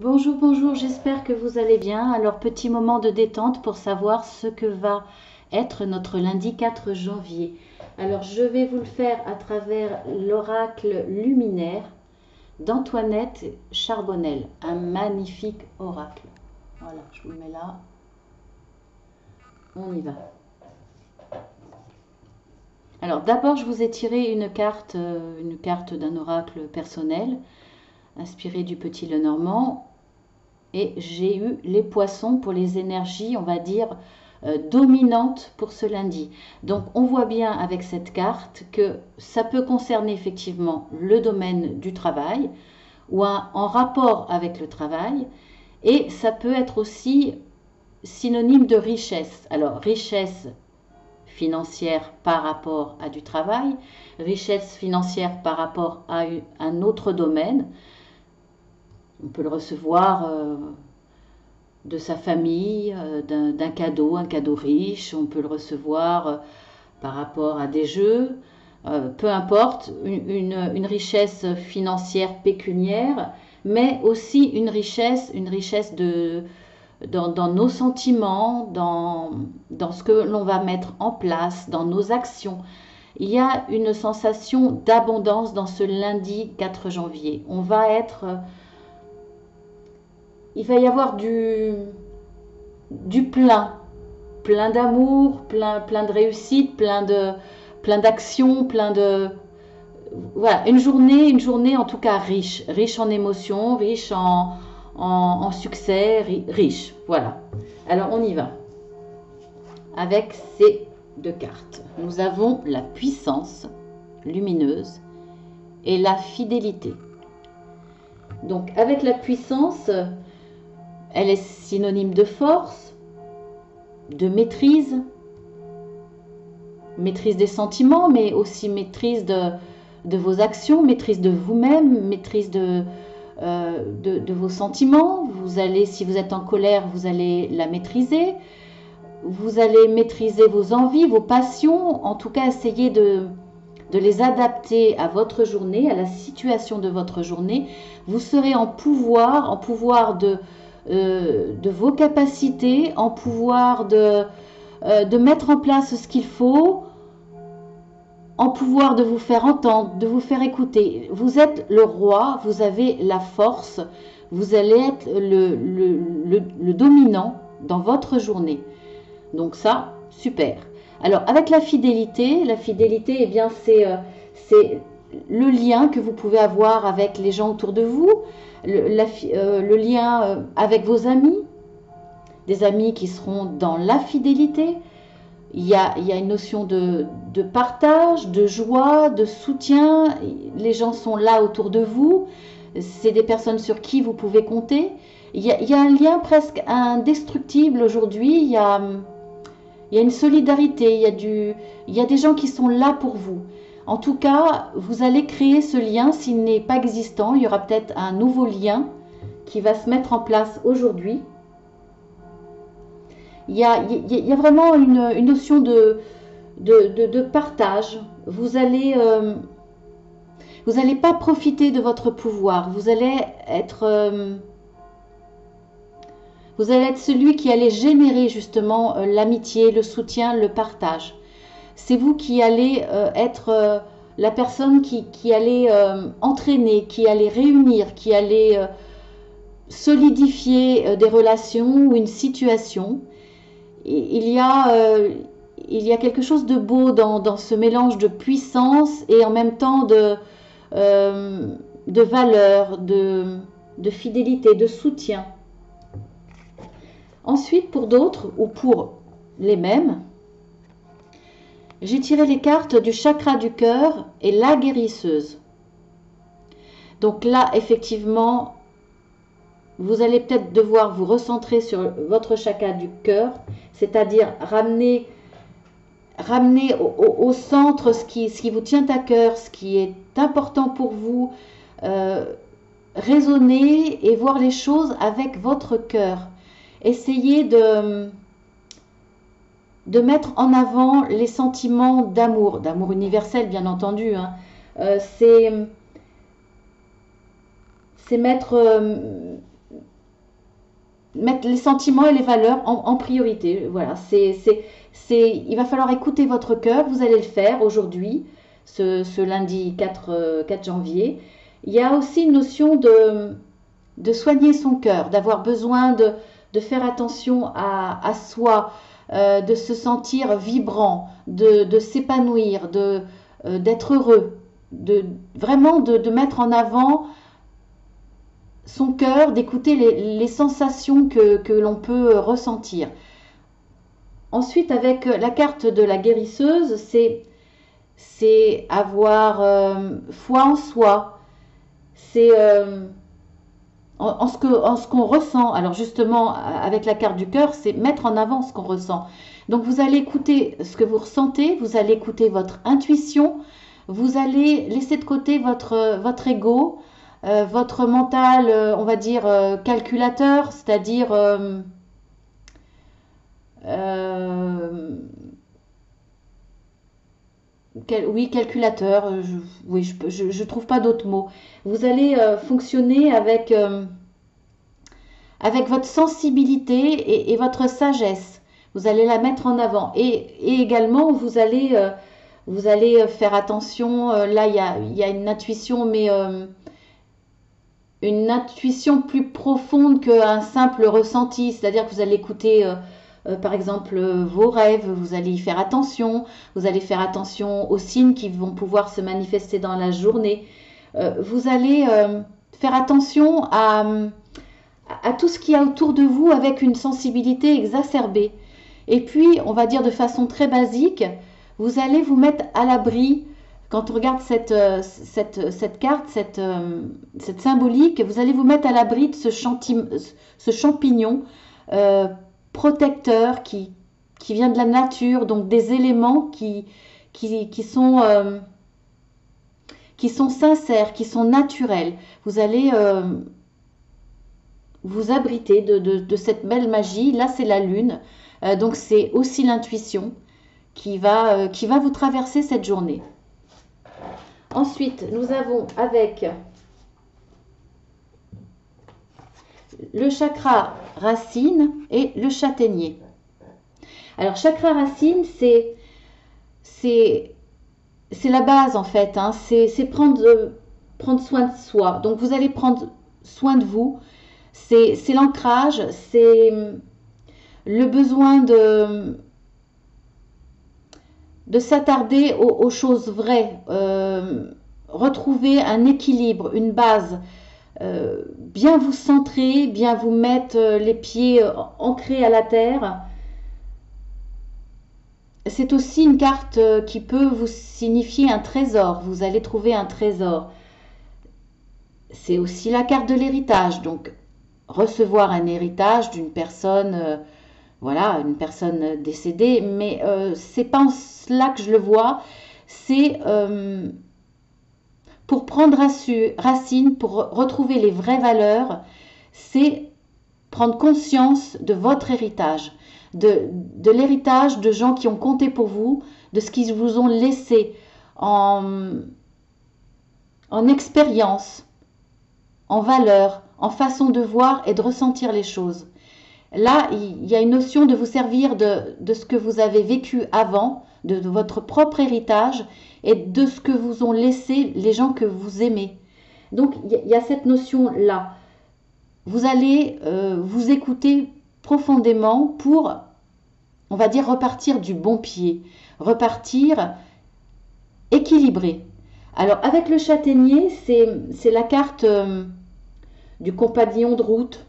Bonjour, bonjour, j'espère que vous allez bien. Alors, petit moment de détente pour savoir ce que va être notre lundi 4 janvier. Alors, je vais vous le faire à travers l'oracle luminaire d'Antoinette Charbonnel, un magnifique oracle. Voilà, je vous le mets là. On y va. Alors, d'abord, je vous ai tiré une carte d'un oracle personnel, inspiré du Petit Lenormand. Et j'ai eu les poissons pour les énergies, on va dire, dominantes pour ce lundi. Donc on voit bien avec cette carte que ça peut concerner effectivement le domaine du travail ou en rapport avec le travail. Et ça peut être aussi synonyme de richesse. Alors richesse financière par rapport à du travail, richesse financière par rapport à un autre domaine. On peut le recevoir de sa famille, d'un cadeau, un cadeau riche. On peut le recevoir par rapport à des jeux. Peu importe, une richesse financière pécuniaire, mais aussi une richesse dans nos sentiments, dans ce que l'on va mettre en place, dans nos actions. Il y a une sensation d'abondance dans ce lundi 4 janvier. Il va y avoir du plein d'amour, plein de réussite, plein d'actions, voilà, une journée en tout cas riche en émotions, riche en succès, riche, voilà. Alors on y va avec ces deux cartes. Nous avons la puissance lumineuse et la fidélité. Donc avec la puissance, elle est synonyme de force, de maîtrise des sentiments, mais aussi maîtrise de vos actions, maîtrise de vous-même, maîtrise de vos sentiments. Vous allez, si vous êtes en colère, vous allez la maîtriser. Vous allez maîtriser vos envies, vos passions. En tout cas, essayez de les adapter à votre journée, à la situation de votre journée. Vous serez en pouvoir de vos capacités, en pouvoir de mettre en place ce qu'il faut, en pouvoir de vous faire entendre, de vous faire écouter. Vous êtes le roi, vous avez la force, vous allez être le dominant dans votre journée. Donc ça, super. Alors avec la fidélité, eh bien c'est le lien que vous pouvez avoir avec les gens autour de vous, le lien avec vos amis, des amis qui seront dans la fidélité. Il y a une notion de partage, de joie, de soutien. Les gens sont là autour de vous. C'est des personnes sur qui vous pouvez compter. Il y a un lien presque indestructible aujourd'hui. Il y a une solidarité. Il y a des gens qui sont là pour vous. En tout cas, vous allez créer ce lien. S'il n'est pas existant, il y aura peut-être un nouveau lien qui va se mettre en place aujourd'hui. Il y a vraiment une notion de partage. Vous allez pas profiter de votre pouvoir. Vous allez être celui qui allait générer justement l'amitié, le soutien, le partage. C'est vous qui allez être la personne qui allait entraîner, qui allait réunir, qui allait solidifier des relations ou une situation. Il y a quelque chose de beau dans ce mélange de puissance et en même temps de valeur, de fidélité, de soutien. Ensuite, pour d'autres ou pour les mêmes, j'ai tiré les cartes du chakra du cœur et la guérisseuse. Donc là, effectivement, vous allez peut-être devoir vous recentrer sur votre chakra du cœur, c'est-à-dire ramener au centre ce qui vous tient à cœur, ce qui est important pour vous, raisonner et voir les choses avec votre cœur. Essayez de mettre en avant les sentiments d'amour universel bien entendu. Hein. C'est mettre mettre les sentiments et les valeurs en priorité. Voilà, il va falloir écouter votre cœur. Vous allez le faire aujourd'hui, ce lundi 4 janvier. Il y a aussi une notion de soigner son cœur, d'avoir besoin de faire attention à soi, de se sentir vibrant, de s'épanouir, d'être heureux, vraiment de mettre en avant son cœur, d'écouter les sensations que l'on peut ressentir. Ensuite, avec la carte de la guérisseuse, c'est avoir foi en soi, c'est en ce qu'on ressent. Alors justement, avec la carte du cœur, c'est mettre en avant ce qu'on ressent. Donc vous allez écouter ce que vous ressentez, vous allez écouter votre intuition, vous allez laisser de côté votre ego, votre mental, on va dire calculateur, c'est-à-dire oui, calculateur, je trouve pas d'autres mots. Vous allez fonctionner avec votre sensibilité et votre sagesse. Vous allez la mettre en avant. Et également, vous allez faire attention. Là, il y a une intuition, mais une intuition plus profonde qu'un simple ressenti. C'est-à-dire que vous allez écouter, par exemple, vos rêves, vous allez y faire attention. Vous allez faire attention aux signes qui vont pouvoir se manifester dans la journée. Vous allez faire attention à tout ce qu'il y a autour de vous avec une sensibilité exacerbée. Et puis, on va dire de façon très basique, vous allez vous mettre à l'abri. Quand on regarde cette carte, cette symbolique, vous allez vous mettre à l'abri de ce champignon protecteur qui vient de la nature, donc des éléments qui sont sincères, qui sont naturels. Vous allez vous abriter de cette belle magie. Là, c'est la lune, donc c'est aussi l'intuition qui va vous traverser cette journée. Ensuite, nous avons avec le chakra racine et le châtaignier. Alors, chakra racine, c'est la base en fait, hein. C'est prendre soin de soi. Donc, vous allez prendre soin de vous. C'est l'ancrage, c'est le besoin de s'attarder aux choses vraies, retrouver un équilibre, une base, bien vous centrer, bien vous mettre les pieds ancrés à la terre. C'est aussi une carte qui peut vous signifier un trésor. Vous allez trouver un trésor. C'est aussi la carte de l'héritage. Donc, recevoir un héritage d'une personne, voilà, une personne décédée. Mais c'est pas en cela que je le vois. C'est pour prendre racine, pour retrouver les vraies valeurs. C'est prendre conscience de votre héritage. De l'héritage de gens qui ont compté pour vous, de ce qu'ils vous ont laissé en expérience, en valeur, en façon de voir et de ressentir les choses. Là, il y a une notion de vous servir de ce que vous avez vécu avant, de votre propre héritage et de ce que vous ont laissé les gens que vous aimez. Donc, il y a cette notion-là. Vous allez vous écouter profondément pour, on va dire, repartir du bon pied, repartir équilibré. Alors, avec le châtaignier, c'est la carte du compagnon de route,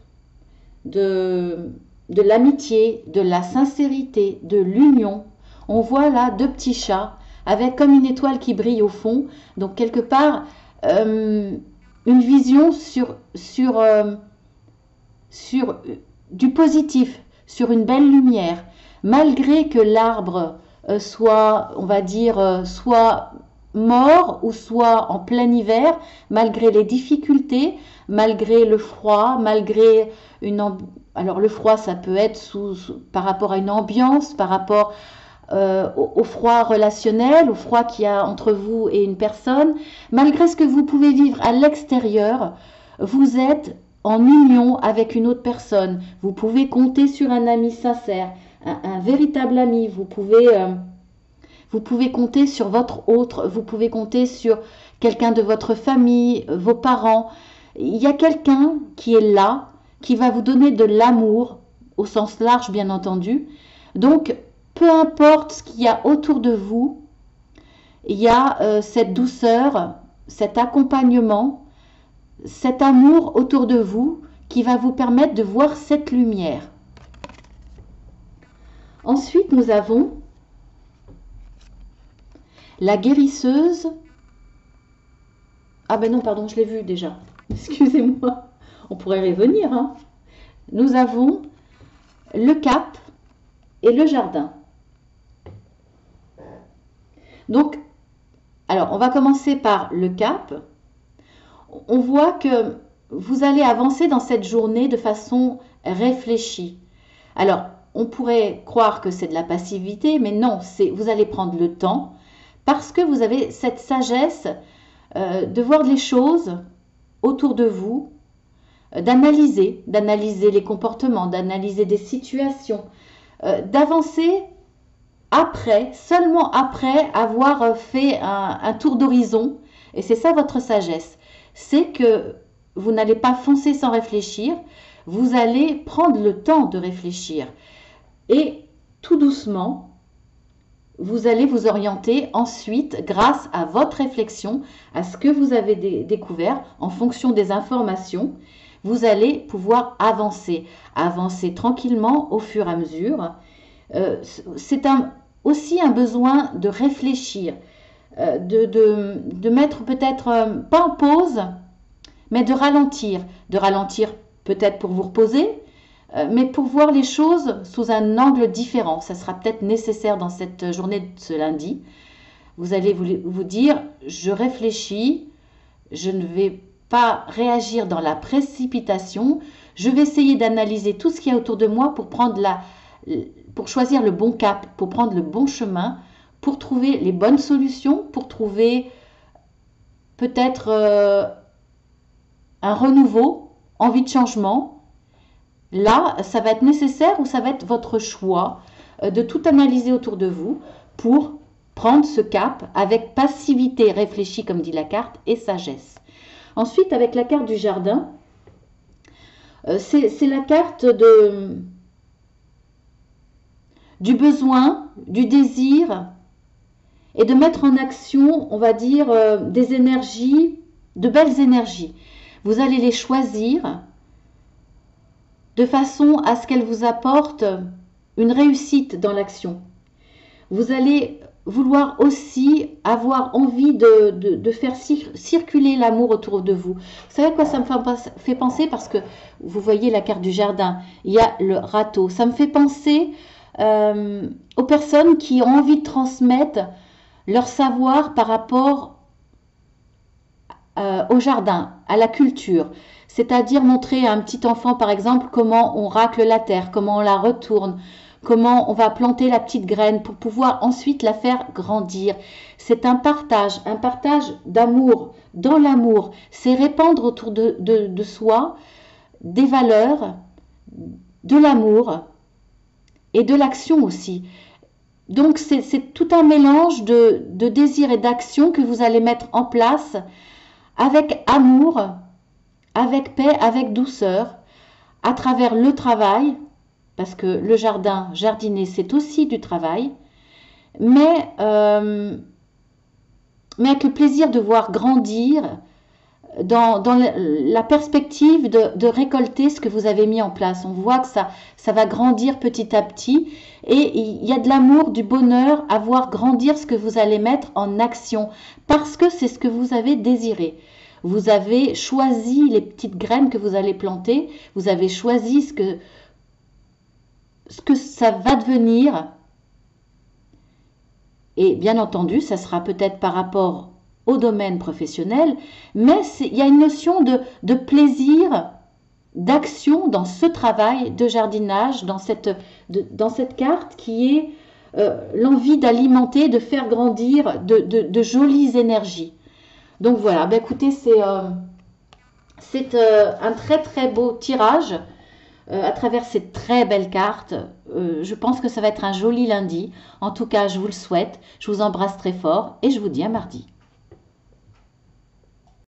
de l'amitié, de la sincérité, de l'union. On voit là deux petits chats avec comme une étoile qui brille au fond. Donc, quelque part, une vision sur du positif, sur une belle lumière, malgré que l'arbre soit, on va dire, soit mort ou soit en plein hiver, malgré les difficultés, malgré le froid, malgré alors le froid, ça peut être par rapport à une ambiance, par rapport au froid relationnel, au froid qu'il y a entre vous et une personne, malgré ce que vous pouvez vivre à l'extérieur, vous êtes en union avec une autre personne. Vous pouvez compter sur un ami sincère, un véritable ami. Vous pouvez compter sur votre autre, vous pouvez compter sur quelqu'un de votre famille, vos parents. Il y a quelqu'un qui est là, qui va vous donner de l'amour, au sens large bien entendu. Donc, peu importe ce qu'il y a autour de vous, il y a cette douceur, cet accompagnement, cet amour autour de vous qui va vous permettre de voir cette lumière. Ensuite, nous avons la guérisseuse. Ah ben non, pardon, je l'ai vu déjà. Excusez-moi. On pourrait revenir. Hein. Nous avons le cap et le jardin. Donc, alors, on va commencer par le cap. On voit que vous allez avancer dans cette journée de façon réfléchie. Alors, on pourrait croire que c'est de la passivité, mais non, vous allez prendre le temps parce que vous avez cette sagesse de voir les choses autour de vous, d'analyser les comportements, d'analyser des situations, d'avancer après, seulement après avoir fait un tour d'horizon. Et c'est ça votre sagesse. C'est que vous n'allez pas foncer sans réfléchir, vous allez prendre le temps de réfléchir. Et tout doucement, vous allez vous orienter ensuite, grâce à votre réflexion, à ce que vous avez découvert, en fonction des informations, vous allez pouvoir avancer tranquillement au fur et à mesure. C'est aussi un besoin de réfléchir, de mettre peut-être, pas en pause, mais de ralentir peut-être pour vous reposer, mais pour voir les choses sous un angle différent. Ça sera peut-être nécessaire dans cette journée de ce lundi. Vous allez vous dire, je réfléchis, je ne vais pas réagir dans la précipitation, je vais essayer d'analyser tout ce qu'il y a autour de moi pour choisir le bon cap, pour prendre le bon chemin, pour trouver les bonnes solutions, pour trouver peut-être un renouveau, envie de changement. Là, ça va être nécessaire ou ça va être votre choix de tout analyser autour de vous pour prendre ce cap avec passivité réfléchie, comme dit la carte, et sagesse. Ensuite, avec la carte du jardin, c'est la carte du besoin, du désir et de mettre en action, on va dire, des énergies, de belles énergies. Vous allez les choisir de façon à ce qu'elles vous apportent une réussite dans l'action. Vous allez vouloir aussi avoir envie de faire circuler l'amour autour de vous. Vous savez quoi ça me fait penser? Parce que vous voyez la carte du jardin, il y a le râteau. Ça me fait penser aux personnes qui ont envie de transmettre leur savoir par rapport au jardin, à la culture. C'est-à-dire montrer à un petit enfant, par exemple, comment on racle la terre, comment on la retourne, comment on va planter la petite graine pour pouvoir ensuite la faire grandir. C'est un partage d'amour, dans l'amour. C'est répandre autour de soi des valeurs, de l'amour et de l'action aussi. Donc c'est tout un mélange de désir et d'action que vous allez mettre en place avec amour, avec paix, avec douceur, à travers le travail, parce que le jardiner, c'est aussi du travail, mais avec le plaisir de voir grandir dans la perspective de récolter ce que vous avez mis en place. On voit que ça va grandir petit à petit et il y a de l'amour, du bonheur à voir grandir ce que vous allez mettre en action parce que c'est ce que vous avez désiré. Vous avez choisi les petites graines que vous allez planter, vous avez choisi ce que ça va devenir et bien entendu, ça sera peut-être par rapport au domaine professionnel, mais il y a une notion de plaisir, d'action dans ce travail de jardinage, dans cette carte qui est l'envie d'alimenter, de faire grandir de jolies énergies. Donc voilà, ben écoutez, C'est un très très beau tirage à travers ces très belles cartes. Je pense que ça va être un joli lundi. En tout cas, je vous le souhaite. Je vous embrasse très fort et je vous dis à mardi.